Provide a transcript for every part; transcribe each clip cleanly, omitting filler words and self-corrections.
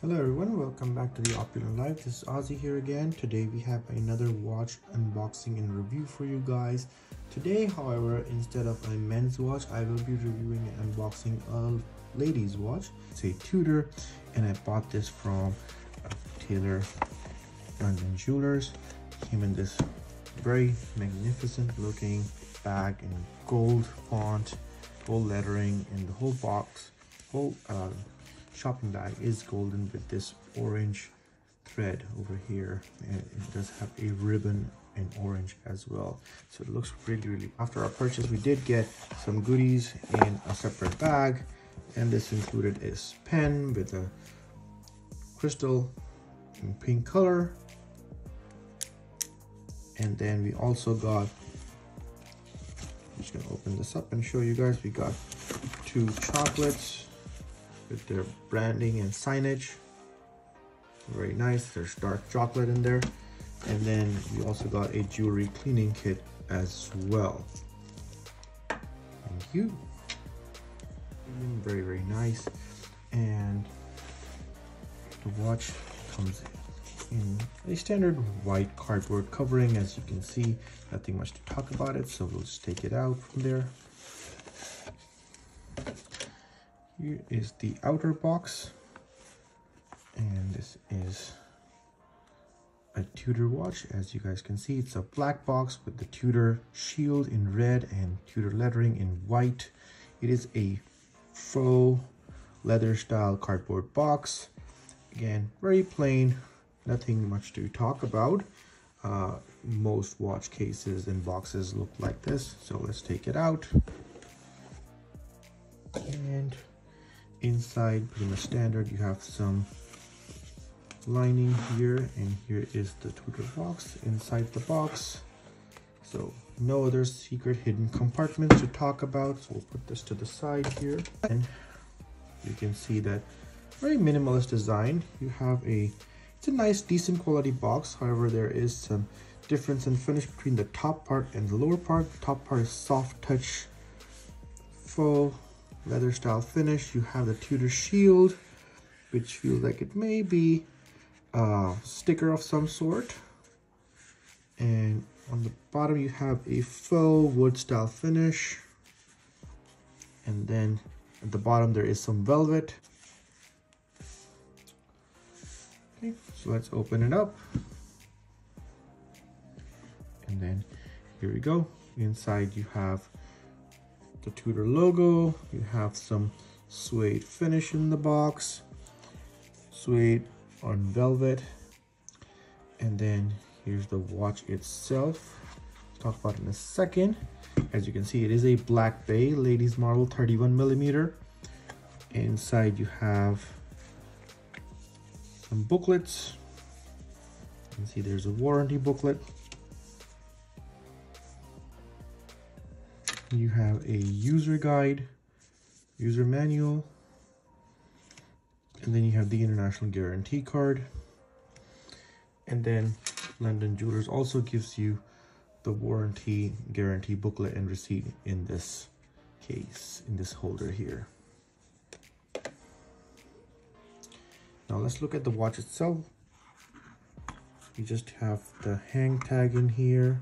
Hello everyone, welcome back to the Opulent Life. This is Ozzy here again. Today we have another watch unboxing and review for you guys. Today, however, instead of a men's watch, I will be reviewing and unboxing a ladies watch. It's a Tudor, and I bought this from Taylor London Jewelers. Came in this very magnificent looking bag in gold font, gold lettering, and the whole box, shopping bag is golden with this orange thread over here, and it does have a ribbon in orange as well, so it looks really. After our purchase, we did get some goodies in a separate bag, and this included a pen with a crystal in pink color, and then we also got, I'm just gonna open this up and show you guys, we got 2 chocolates with their branding and signage. Very nice. There's dark chocolate in there, and then we also got a jewelry cleaning kit as well. Thank you. Very nice. And the watch comes in a standard white cardboard covering. As you can see, nothing much to talk about it, so we'll just take it out from there. Here is the outer box, and this is a Tudor watch. As you guys can see, it's a black box with the Tudor shield in red and Tudor lettering in white. It is a faux leather style cardboard box. Again, very plain, nothing much to talk about. Most watch cases and boxes look like this, so let's take it out. And inside, pretty much standard, you have some lining here, and here is the Tudor box inside the box. So no other secret hidden compartments to talk about, so we'll put this to the side here. And you can see that very minimalist design. You have it's a nice decent quality box. However, there is some difference in finish between the top part and the lower part. The top part is soft touch faux leather style finish. You have the Tudor shield, which feels like it may be a sticker of some sort, and on the bottom you have a faux wood style finish, and then at the bottom there is some velvet. Okay, so let's open it up, and then here we go. Inside you have the Tudor logo, you have some suede finish in the box, suede on velvet, and then here's the watch itself. We'll talk about it in a second. As you can see, it is a Black Bay ladies model 31mm. Inside you have some booklets. You can see there's a warranty booklet. You have a user guide, user manual, and then you have the international guarantee card. And then London Jewelers also gives you the warranty guarantee booklet and receipt in this case, in this holder here. Now let's look at the watch itself. You just have the hang tag in here.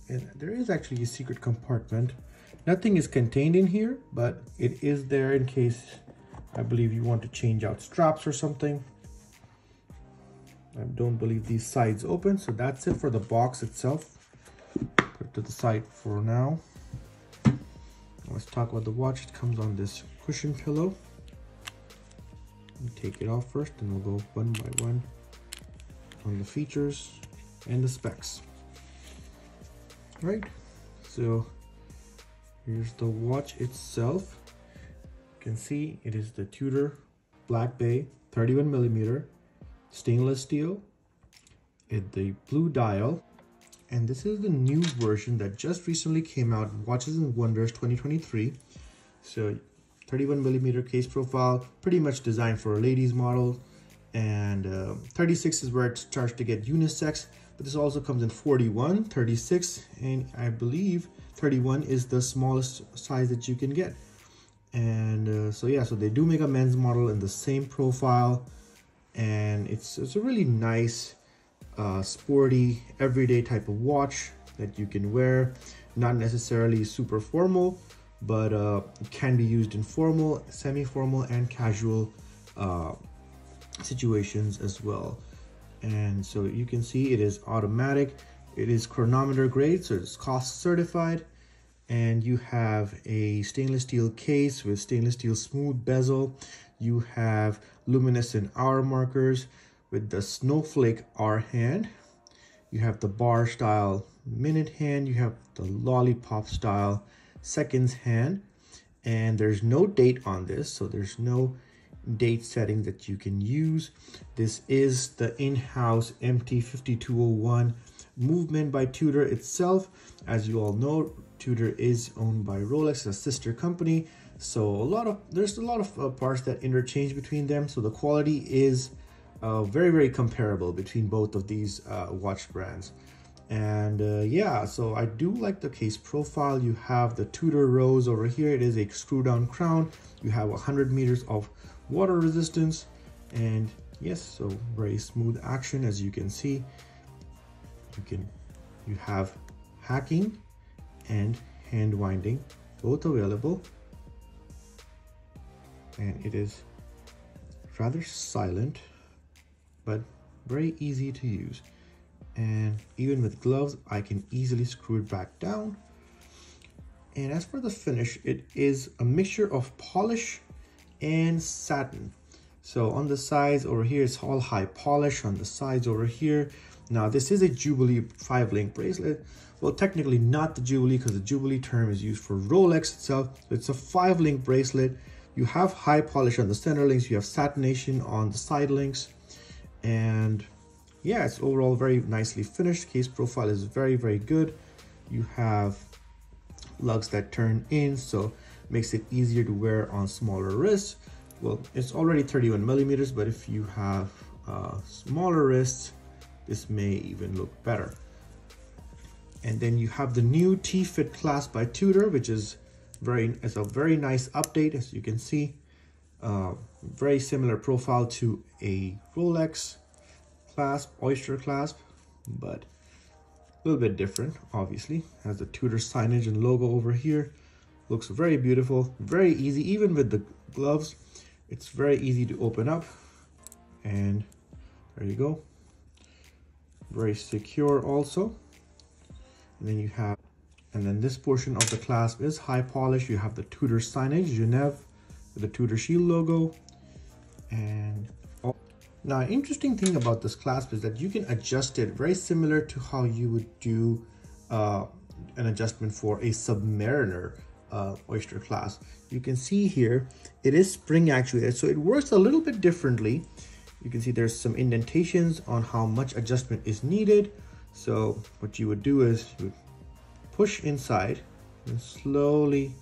And there is actually a secret compartment. Nothing is contained in here, but it is there in case, I believe, you want to change out straps or something. I don't believe these sides open, so that's it for the box itself. Put it to the side for now. Let's talk about the watch. It comes on this cushion pillow. Take it off first, and we'll go one by one on the features and the specs. Right, so here's the watch itself. You can see it is the Tudor Black Bay 31mm stainless steel, the blue dial, and this is the new version that just recently came out, Watches and Wonders 2023. So 31mm case profile, pretty much designed for a ladies model, and 36 is where it starts to get unisex. But this also comes in 41, 36, and I believe 31 is the smallest size that you can get. And so yeah, so they do make a men's model in the same profile, and it's a really nice sporty everyday type of watch that you can wear. Not necessarily super formal, but it can be used in formal, semi-formal, and casual situations as well. And so you can see it is automatic, it is chronometer grade, so it's COSC certified, and you have a stainless steel case with stainless steel smooth bezel. You have luminescent hour markers with the snowflake hour hand. You have the bar style minute hand. You have the lollipop style seconds hand, and there's no date on this, so there's no date setting that you can use. This is the in-house MT5201 movement by Tudor itself. As you all know, Tudor is owned by Rolex, a sister company, so there's a lot of parts that interchange between them, so the quality is very comparable between both of these watch brands. And yeah, so I do like the case profile. You have the Tudor rose over here. It is a screw down crown. You have 100 meters of water resistance, and yes, so very smooth action. As you can see, you have hacking and hand winding both available, and it is rather silent but very easy to use. And even with gloves, I can easily screw it back down. And as for the finish, it is a mixture of polish and satin. So on the sides over here, it's all high polish. On the sides over here, now this is a Jubilee 5-link bracelet. Well, technically not the Jubilee, because the Jubilee term is used for Rolex itself. So it's a 5-link bracelet. You have high polish on the center links. You have satination on the side links. And yeah, it's overall very nicely finished. Case profile is very good. You have lugs that turn in, so makes it easier to wear on smaller wrists. Well, it's already 31 millimeters, but if you have smaller wrists, this may even look better. And then you have the new T-fit Clasp by Tudor, which is a very nice update. As you can see, very similar profile to a Rolex clasp, oyster clasp, but a little bit different. Obviously has the Tudor signage and logo over here. Looks very beautiful, very easy. Even with the gloves, it's very easy to open up, and there you go, very secure also. And then this portion of the clasp is high polish. You have the Tudor signage, Genève, with the Tudor shield logo. And now, an interesting thing about this clasp is that you can adjust it very similar to how you would do an adjustment for a Submariner oyster clasp. You can see here, it is spring actuated, so it works a little bit differently. You can see there's some indentations on how much adjustment is needed. So what you would do is you would push inside and slowly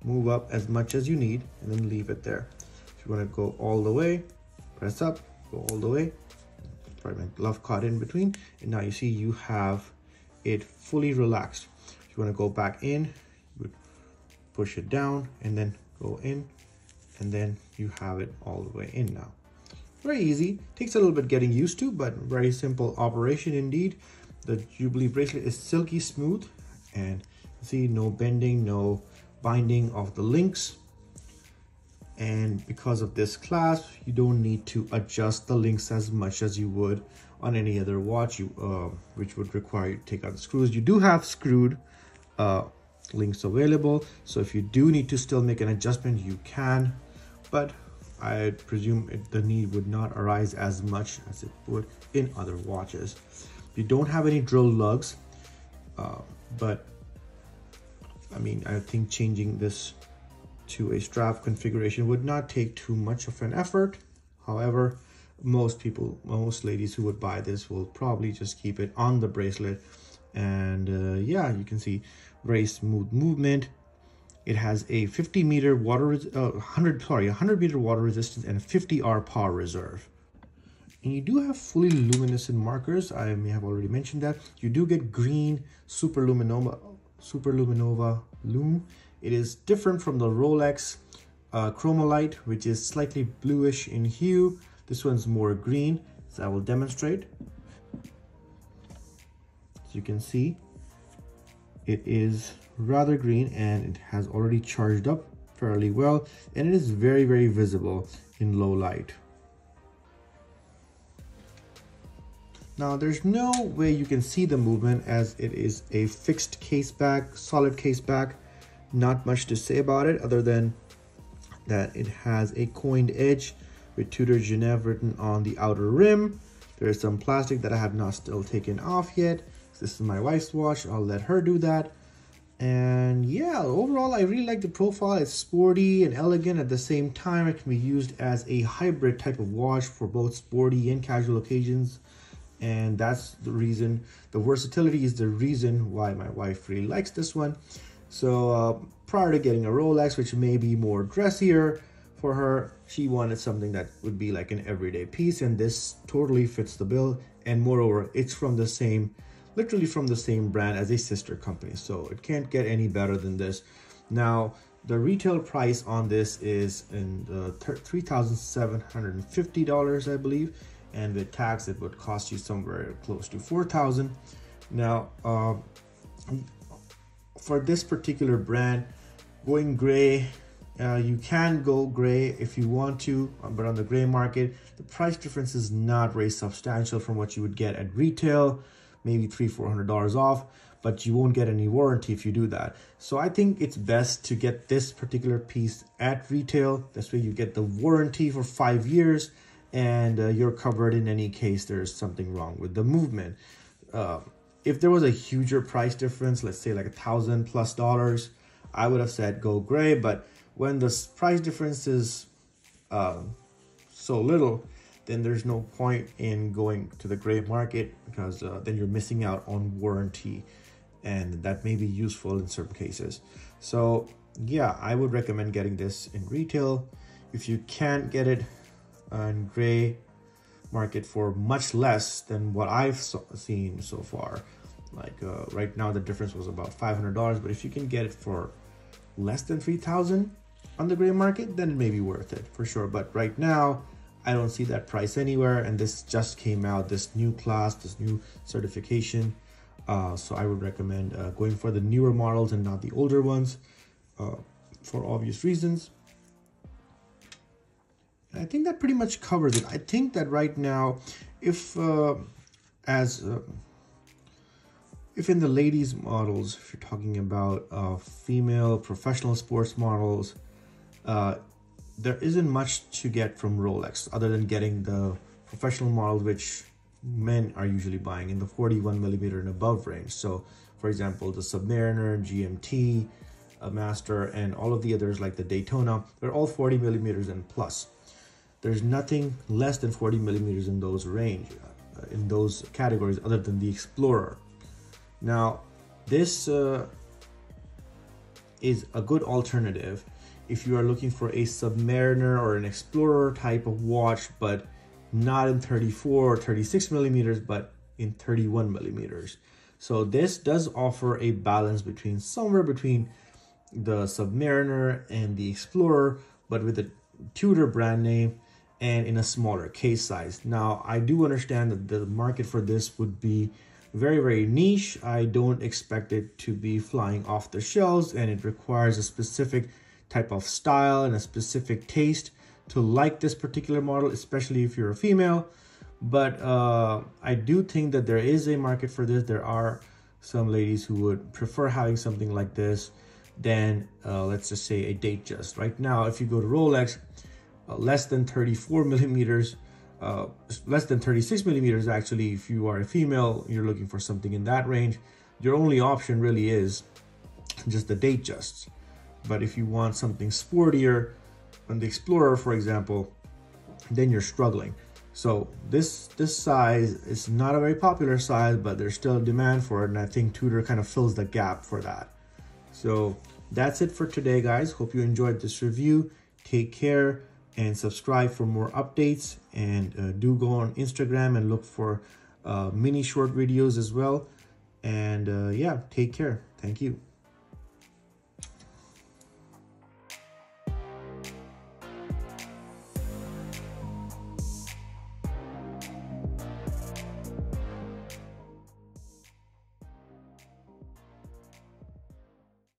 move up as much as you need, and then leave it there. If you want to go all the way, press up, go all the way. Sorry, my glove caught in between. And now you see you have it fully relaxed. If you want to go back in, you would push it down and then go in, and then you have it all the way in now. Very easy. Takes a little bit getting used to, but very simple operation indeed. The Jubilee bracelet is silky smooth, and see, no bending, no binding of the links. And because of this clasp, you don't need to adjust the links as much as you would on any other watch, which would require you to take out the screws. You do have screwed links available, so if you do need to still make an adjustment, you can, but I presume the need would not arise as much as it would in other watches. You don't have any drill lugs, but I mean, I think changing this to a strap configuration would not take too much of an effort. However, most ladies who would buy this will probably just keep it on the bracelet. And yeah, you can see very smooth movement. It has a 100 meter water resistance and a 50R power reserve. And you do have fully luminescent markers. I may have already mentioned that. You do get green Superluminova Lume. It is different from the Rolex chromolite, which is slightly bluish in hue. This one's more green, so I will demonstrate. As you can see, it is rather green and it has already charged up fairly well, and it is very, very visible in low light. Now there's no way you can see the movement as it is a fixed case back, solid case back. Not much to say about it other than that it has a coined edge with Tudor Genève written on the outer rim. There is some plastic that I have not still taken off yet. This is my wife's watch, I'll let her do that. And yeah, overall I really like the profile. It's sporty and elegant at the same time. It can be used as a hybrid type of watch for both sporty and casual occasions. And that's the reason, the versatility is the reason why my wife really likes this one. So prior to getting a Rolex, which may be more dressier for her, she wanted something that would be like an everyday piece, and this totally fits the bill. And moreover, it's from the same, literally from the same brand as a sister company, so it can't get any better than this. Now the retail price on this is in $3,750, I believe, and with tax it would cost you somewhere close to $4,000. Now for this particular brand, going gray, you can go gray if you want to, but on the gray market the price difference is not very substantial from what you would get at retail, maybe $300-400 off, but you won't get any warranty if you do that. So I think it's best to get this particular piece at retail. This way you get the warranty for 5 years, and you're covered in any case there's something wrong with the movement. If there was a huger price difference, let's say like $1,000+, I would have said go gray, but when the price difference is so little, then there's no point in going to the gray market, because then you're missing out on warranty, and that may be useful in certain cases. So yeah, I would recommend getting this in retail. If you can't get it in gray market for much less than what I've seen so far, like right now the difference was about $500, but if you can get it for less than $3,000 on the gray market, then it may be worth it for sure. But right now I don't see that price anywhere, and this just came out, this new class, this new certification, so I would recommend going for the newer models and not the older ones, for obvious reasons. And I think that pretty much covers it. I think that right now, if in the ladies models, if you're talking about female professional sports models, there isn't much to get from Rolex other than getting the professional model, which men are usually buying in the 41mm and above range. So for example, the Submariner, GMT, Master, and all of the others like the Daytona, they're all 40mm and plus. There's nothing less than 40mm in those range, in those categories, other than the Explorer. Now this is a good alternative if you are looking for a Submariner or an Explorer type of watch, but not in 34 or 36mm, but in 31mm. So this does offer a balance between somewhere between the Submariner and the Explorer, but with a Tudor brand name and in a smaller case size. Now I do understand that the market for this would be very, very niche. I don't expect it to be flying off the shelves, and it requires a specific type of style and a specific taste to like this particular model, especially if you're a female. But I do think that there is a market for this. There are some ladies who would prefer having something like this than let's just say a Datejust. Right now, if you go to Rolex, less than 34mm, less than 36mm actually, if you are a female, you're looking for something in that range, your only option really is just the Datejusts. But if you want something sportier on the Explorer, for example, then you're struggling. So this size is not a very popular size, but there's still a demand for it, and I think Tudor kind of fills the gap for that. So that's it for today, guys. Hope you enjoyed this review. Take care and subscribe for more updates, and do go on Instagram and look for mini short videos as well. And yeah, take care. Thank you.